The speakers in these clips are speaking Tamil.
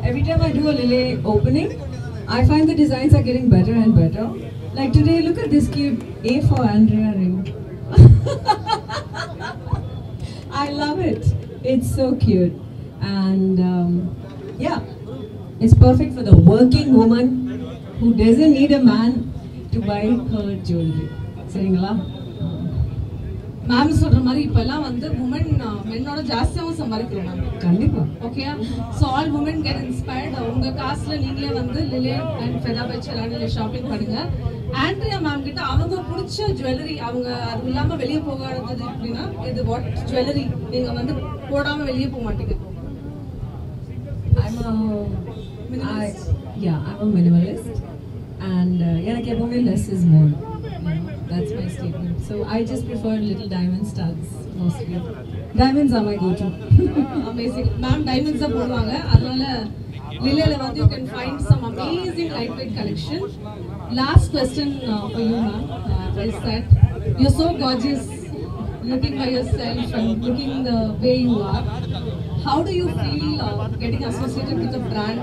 every time I do a Lille opening, I find the designs are getting better and better. Like today, look at this cute A for Andrea ring. I love it. It's so cute. And yeah, it's perfect for the working woman who doesn't need a man to buy her jewelry. சரிங்களா? மேம் சொல்ற மாதிரி இப்பெல்லாம் வந்து women மென்னோட ஜாஸ்தியாவும் சம்பாதிக்கிறோம் மேம். கண்டிப்பா. Okay. So all women get inspired. உங்க காசுல நீங்களே வந்து லிலே அண்ட் ஃபெதா பை செலானில ஷாப்பிங் பண்ணுங்க. ஆண்ட்ரியா மேம் கிட்ட அவங்க பிடிச்ச ஜுவல்லரி அவங்க அது இல்லாம வெளிய போகாதது அப்படினா இது வாட் ஜுவல்லரி நீங்க வந்து போடாம வெளிய போக மாட்டீங்க. I'm a minimalist and எனக்கு எப்பவுமே less is more. That's my statement. So I just prefer little diamond studs mostly. Diamonds are my go-to. Amazing. Ma'am, diamonds are போடுவாங்க. அதனால லிலேல வந்து you can find some amazing lightweight collection. Last question for you, ma'am, is that you're so gorgeous looking by yourself and looking the way you are. How do you feel getting associated with a brand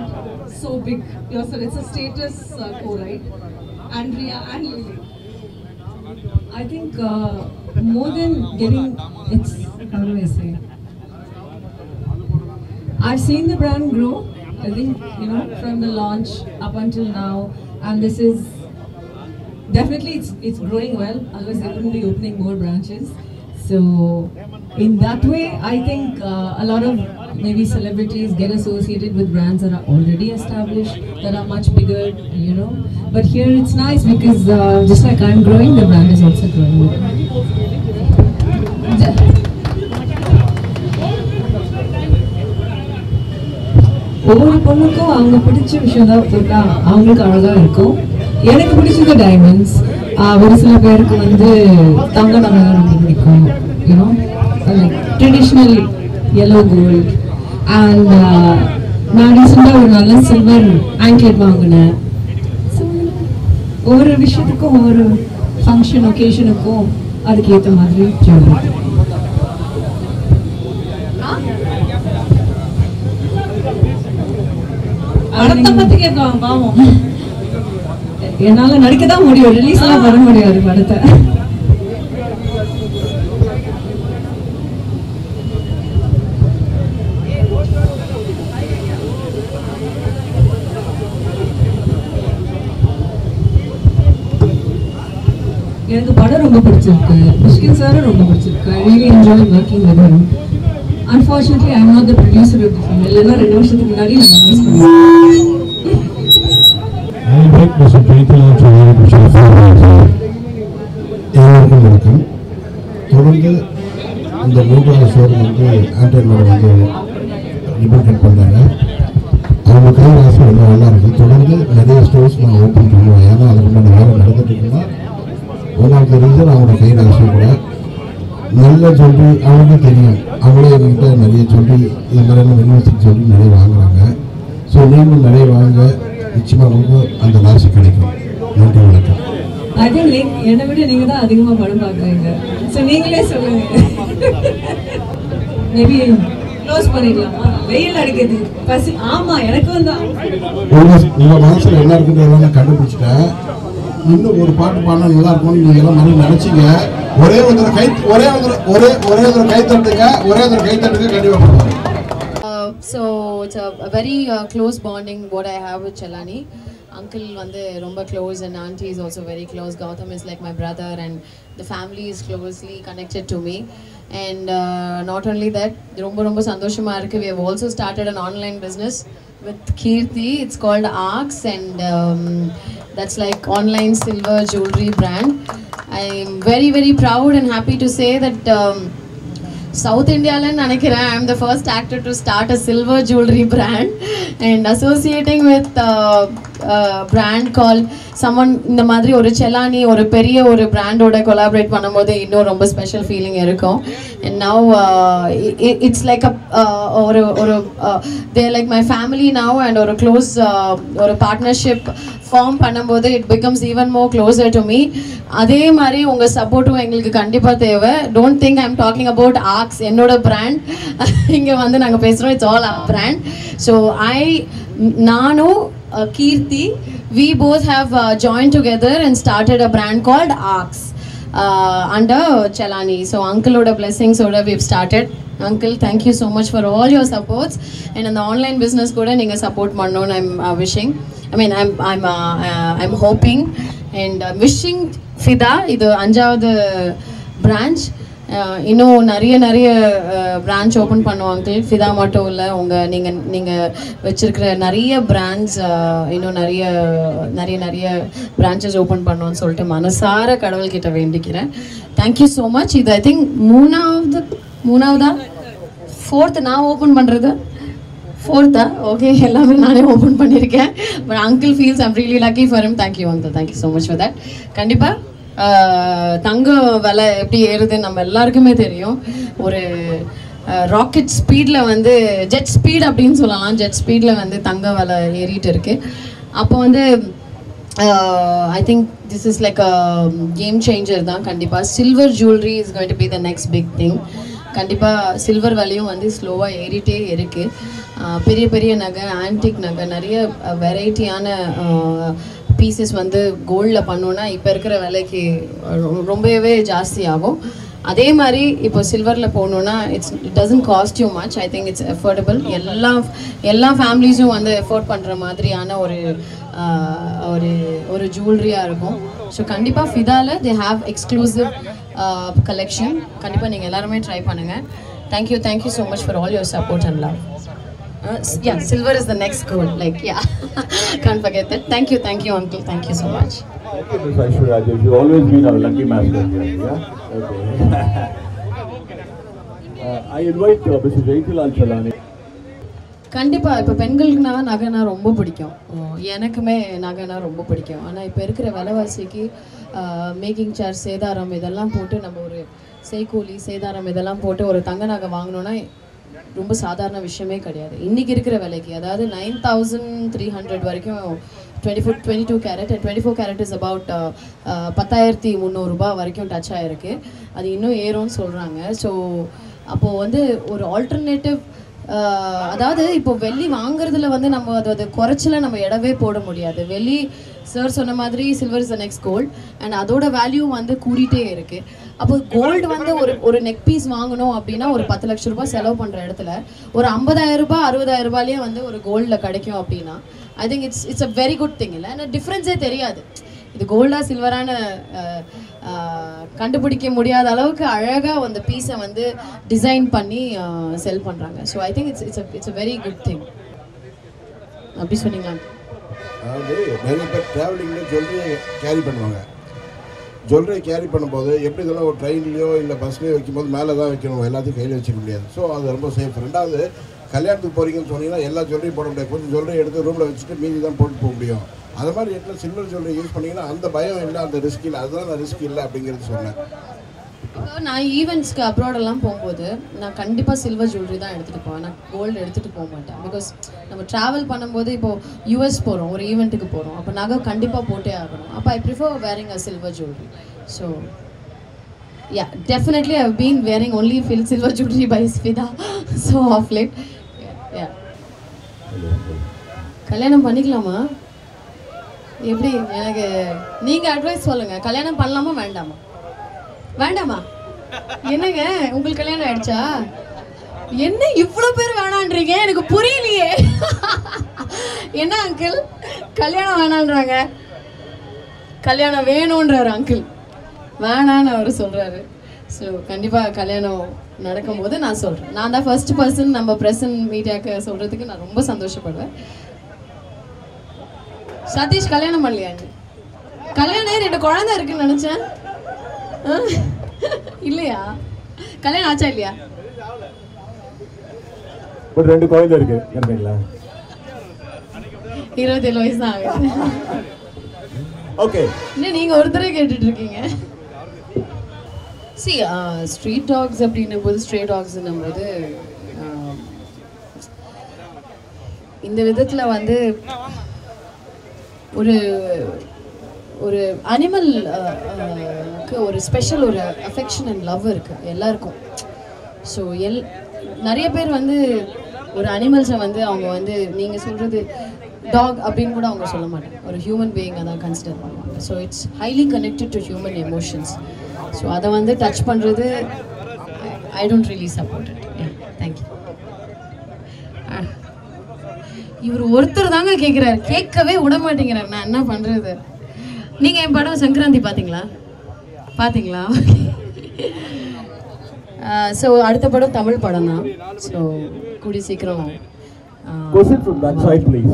so big yourself? It's a status quo, right? Andrea and Lily. I think more than getting, it's, how do I say? I've seen the brand grow, I think, you know, from the launch up until now, and this is, definitely it's growing well, otherwise they wouldn't be opening more branches. So in that way, I think a lot of maybe celebrities get associated with brands that are already established, that are much bigger, you know. But here it's nice because just like I'm growing, the brand is also growing with me. ஒவ்வொரு பொண்ணுக்கும் அவங்க பிடிச்ச விஷயம் தான் போட்டா அவங்களுக்கு அழகா இருக்கும். எனக்கு பிடிச்சது டைமண்ட்ஸ், ஒரு சில பேருக்கு வந்து தங்க நகை ரொம்ப பிடிக்கும், you know like traditional yellow gold. And நான் ரீசெண்டாக ஒரு நல்ல சில்வர் ஆங்க்லெட் வாங்கினேன். ஒவ்வொரு விஷயத்துக்கும் ஒவ்வொரு ஃபங்க்ஷன் ஒகேஷனுக்கும் அதுக்கு ஏற்ற மாதிரி ஜுவல்லரி. என்னால நடிக்க தான் முடியும், ரிலீஸ் எல்லாம் பண்ண முடியாது படத்தை. எனக்கு படம் ரொம்ப பிடிச்சிருக்கு, முஷ்கின் சாரும் ரொம்ப பிடிச்சிருக்கு. I really enjoy working with him. Unfortunately, I'm not the producer of the film. இல்லைன்னா 2 வருஷத்துக்கு முன்னாடி நான் மிஸ் பண்ணேன். வணக்கம். தொடர்ந்து இந்த 3வது ஷோரூம் வந்து ஆண்டர்மேன் வந்து ரிப்ரசென்ட் பண்ணுறாங்க. அவங்க கை ராசி ரொம்ப நல்லா இருக்குது. தொடர்ந்து நிறைய ஸ்டோர்ஸ் நான் ஓப்பன் பண்ணுவேன். ஏன்னா அதுக்கு முன்னாடி வேலை நடந்துட்டு இருக்குன்னா ஒன் ஆஃப் த ரீசன் அவங்களோட கை ராசி கூட நல்ல ஜுவல்லரி அவங்களுக்கே தெரியும். அவங்களே எங்ககிட்ட நிறைய ஜுவல்லரி இது மாதிரியான யூனிவர்சிட்டி ஜுவல்லரி நிறைய வாங்குறாங்க. ஸோ நீங்களும் நிறைய வாங்க, நிச்சயமாக உங்களுக்கு அந்த ராசி கிடைக்கும். நன்றி, வணக்கம். I think என்னை விட நீங்க தான் அதிகமாக படம் பார்க்குறீங்க. ஸோ நீங்களே சொல்லுங்க. மேபி க்ளோஸ் பண்ணிடலாமா? வெயில் அடிக்குது, பசி. ஆமா, எனக்கும் தான். உங்க மனசுல என்ன இருக்குன்றத நான் கண்டுபிடிச்சிட்டேன். இன்னும் ஒரு பாட்டு பாடினா நல்லா இருக்கும்னு நீங்க எல்லாம் மனதில் நினைச்சீங்க. ஒரே ஒரு கை தட்டுங்க, கண்டிப்பா பண்ணுவாங்க. So it's a very close bonding what I have with Chelani. Uncle vande romba close and auntie is also very close. Gautam is like my brother and the family is closely connected to me. And not only that, romba sandoshama irukku. We have also started an online business with Kirti. It's called Arcs, and that's like online silver jewelry brand. I am very proud and happy to say that South India I am the first actor to start a silver jewelry brand and associating with a brand called someone இந்த மாதிரி ஒரு செலானி ஒரு பெரிய ஒரு பிராண்டோட கொலாபரேட் பண்ணும்போது இன்னும் ரொம்ப ஸ்பெஷல் ஃபீலிங் இருக்கும். and now it's like a they're like my family now, and ஒரு க்ளோஸ் ஒரு பார்ட்னர்ஷிப் ஃபார்ம் பண்ணும்போது it becomes even more closer to me. அதே மாதிரி உங்க சப்போர்ட்டும் எங்களுக்கு கண்டிப்பா தேவை. don't think I'm talking about Arcs, என்னோட பிராண்ட். இங்க வந்து நாங்க பேசுறோம், it's all our brand. So I Nanu, Kirti, we both have joined together and started a brand called Arcs under Chelani. So uncle oda blessings oda we've started. Uncle, thank you so much for all your supports, and in the online business kuda neenga support pannon. I'm wishing, I'm hoping and wishing Fida idu anjavadhu branch இன்னும் நிறைய பிரான்ச் ஓப்பன் பண்ணுவோம் அங்கிள். ஃபிதா மட்டும் இல்லை, நீங்கள் வச்சுருக்கிற நிறைய பிராண்ட்ஸ் இன்னும் நிறைய பிரான்ச்சஸ் ஓப்பன் பண்ணோன்னு சொல்லிட்டு மனசார கடவுள்கிட்ட வேண்டிக்கிறேன். Thank you so much. இது ஐ திங்க் மூணாவதா ஃபோர்த்து நான் ஓப்பன் பண்ணுறது. ஃபோர்த்தா? ஓகே, எல்லாமே நானே ஓப்பன் பண்ணியிருக்கேன். But uncle feels I'm really lucky for him. Thank you uncle, thank you so much for that. கண்டிப்பாக தங்க விலை எப்படி ஏறுதுன்னு நம்ம எல்லாருக்குமே தெரியும். ஒரு ராக்கெட் ஸ்பீடில் வந்து ஜெட் ஸ்பீட் அப்படின்னு சொல்லலாம். ஜெட் ஸ்பீடில் வந்து தங்க விலை ஏறிட்டு இருக்கு. அப்போ வந்து I think this is like a game changer தான். கண்டிப்பாக silver jewellery is going to be the next big thing. கண்டிப்பாக சில்வர் விலையும் வந்து ஸ்லோவாக ஏறிட்டே இருக்குது. பெரிய நகை, ஆன்டிக் நகை, நிறைய வெரைட்டியான பீசஸ் வந்து கோல்டில் பண்ணோன்னா இப்போ இருக்கிற விலைக்கு ரொம்பவே ஜாஸ்தி ஆகும். அதே மாதிரி இப்போ சில்வரில் போகணுன்னா it doesn't cost you much. I think it's affordable. எல்லா ஃபேமிலிஸும் வந்து எஃபோர்ட் பண்ணுற மாதிரியான ஒரு ஜுவல்லரியாக இருக்கும். ஸோ கண்டிப்பாக ஃபிதாவில் தே ஹாவ் எக்ஸ்க்ளூசிவ் கலெக்ஷன். கண்டிப்பாக நீங்கள் எல்லாருமே ட்ரை பண்ணுங்கள். Thank you so much for all your support and love. Yeah, silver is the next goal. Like, yeah, can't forget that. Thank you, uncle. Thank you so much. Thank you, Ms. Aishwarya. You've always been our lucky master here. Yeah. Okay. I invite Mrs. Jaitilal Chelani. கண்டிப்பாக இப்போ பெண்களுக்குனா நகைனா ரொம்ப பிடிக்கும். எனக்குமே நகைனா ரொம்ப பிடிக்கும். ஆனால் இப்போ இருக்கிற விலைவாசிக்கு மேக்கிங் சார்ஜ், சேதாரம் இதெல்லாம் போட்டு நம்ம ஒரு செய்கூலி சேதாரம் இதெல்லாம் போட்டு ஒரு தங்க நகை வாங்கணுன்னா ரொம்ப சாதாரண விஷயமே கிடையாது. இன்றைக்கி இருக்கிற விலைக்கு, அதாவது 9,300 வரைக்கும் 22 carat and 24 carrot is about 10,300 வரைக்கும் டச் ஆகிருக்கு. அது இன்னும் ஏறும்னு சொல்கிறாங்க. ஸோ அப்போது வந்து ஒரு ஆல்டர்னேட்டிவ், அதாவது இப்போ வெள்ளி வாங்குறதுல வந்து நம்ம அது குறைச்சல நம்ம இடவே போட முடியாது. வெள்ளி சார் சொன்ன மாதிரி silver is the next gold and அதோட வேல்யூ வந்து கூடிட்டே இருக்குது. அப்போ கோல்டு வந்து ஒரு நெக் பீஸ் வாங்கணும் அப்படின்னா ஒரு 10 லட்ச ரூபாய் செலவு பண்ணுற இடத்துல ஒரு 50,000 ரூபாய் 60,000 ரூபாயிலே வந்து ஒரு கோல்டில் கிடைக்கும் அப்படின்னா I think it's a very good thing. இல்லை, ஆனால் டிஃப்ரென்ஸே தெரியாது. இது கோல்டா சில்வரான கண்டுபிடிக்க முடியாத அளவுக்கு அழகாக அந்த பீஸை வந்து டிசைன் பண்ணி செல் பண்ணுறாங்க. So I think it's a very good thing. அப்படி சொன்னீங்களா? அதாவது நிறைய பேர் ட்ராவலிங்கில் ஜுவல்லரி கேரி பண்ணுவாங்க. ஜுவல்லரி கேரி பண்ணும்போது எப்படி இதெல்லாம் ஒரு ட்ரெயின்லையோ இல்லை பஸ்லேயோ வைக்கும்போது மேலே தான் வைக்கணும், எல்லாத்தையும் கையில் வச்சுக்க முடியாது. ஸோ அது ரொம்ப சேஃப். ரெண்டாவது, கல்யாணத்துக்கு போகிறீங்கன்னு சொன்னீங்கன்னா எல்லா ஜுவல்லரியும் போட முடியாது. கொஞ்சம் ஜுவல்லரி எடுத்து ரூமில் வச்சுட்டு மீதி தான் போட்டு போக முடியும். அது மாதிரி இடத்துல சில்வர் ஜுவல்லரி யூஸ் பண்ணிங்கன்னா அந்த பயம் இல்லை, அந்த ரிஸ்க் இல்லை. அதுதான் அந்த ரிஸ்க் இல்லை அப்படிங்கிறது சொன்னேன். இப்போ நான் ஈவெண்ட்ஸ்க்கு அப்ராடெல்லாம் போகும்போது நான் கண்டிப்பாக சில்வர் ஜுவல்லரி தான் எடுத்துகிட்டு போவேன். நான் கோல்டு எடுத்துகிட்டு போக மாட்டேன். பிகாஸ் நம்ம ட்ராவல் பண்ணும்போது இப்போது யூஎஸ் போகிறோம், ஒரு ஈவெண்ட்டுக்கு போகிறோம், அப்போ நகை கண்டிப்பாக போட்டே ஆகணும். அப்போ I prefer wearing a silver jewellery. So yeah, definitely I have been wearing only silver jewellery by Fida. So of late yeah. கல்யாணம் பண்ணிக்கலாமா? எப்படி? எனக்கு நீங்கள் அட்வைஸ் சொல்லுங்கள். கல்யாணம் பண்ணலாமா வேண்டாமா? வேண்டாமா? என்னங்க உங்களுக்கு கல்யாணம் ஆயிடுச்சா? என்ன இவ்வளோ பேர் வேணான்றீங்க? எனக்கு புரியலையே. என்ன அங்கிள் கல்யாணம் வேணான்றாங்க? கல்யாணம் வேணுன்றாரு அங்கிள், வேணான்னு அவர் சொல்கிறாரு. ஸோ கண்டிப்பாக கல்யாணம் நடக்கும்போது நான் சொல்கிறேன். நான் தான் ஃபர்ஸ்ட் பர்சன் நம்ம ப்ரெசன்ட் மீடியாவுக்கு சொல்கிறதுக்கு நான் ரொம்ப சந்தோஷப்படுவேன். சதீஷ் கல்யாணம் பண்ணலையா? கல்யாணம் 2 குழந்தை இருக்குன்னு நினச்சேன். இல்லையா? கல்யாணம் ஆச்சா இல்லையா? ஒரு 2 குழந்தை இருக்கு. கேட்டீங்களா? 27 வயசு தான் ஆகுது. ஓகே, என்ன நீங்க ஒருத்தரே கேட்டுட்டு இருக்கீங்க? See, ஸ்ட்ரீட் டாக்ஸ் அப்படின்னும் போது, ஸ்ட்ரே டாக்ஸ்ன்னும் போது இந்த விதத்தில் வந்து ஒரு ஒரு அனிமலுக்கு ஒரு ஸ்பெஷல் ஒரு அஃபெக்ஷன் அண்ட் லவ் இருக்குது எல்லாருக்கும். ஸோ நிறைய பேர் வந்து ஒரு அனிமல்ஸை வந்து அவங்க வந்து நீங்கள் சொல்கிறது டாக் அப்படின்னு கூட அவங்க சொல்ல மாட்டாங்க, ஒரு ஹியூமன் பீயிங்கை தான் கன்சிடர் பண்ணுவாங்க. So it's highly connected to human emotions. So அதை வந்து டச் பண்ணுறது I don't really support it. Thank you. இவர் ஒருத்தர் தாங்க கேட்குறாரு, கேட்கவே விட மாட்டேங்கிறார், நான் என்ன பண்ணுறது? நீங்கள் என் படம் சங்கராந்தி பார்த்தீங்களா? பார்த்தீங்களா? ஸோ அடுத்த படம் தமிழ் படம் தான். ஸோ கூடிய சீக்கிரம் Question from that side, please.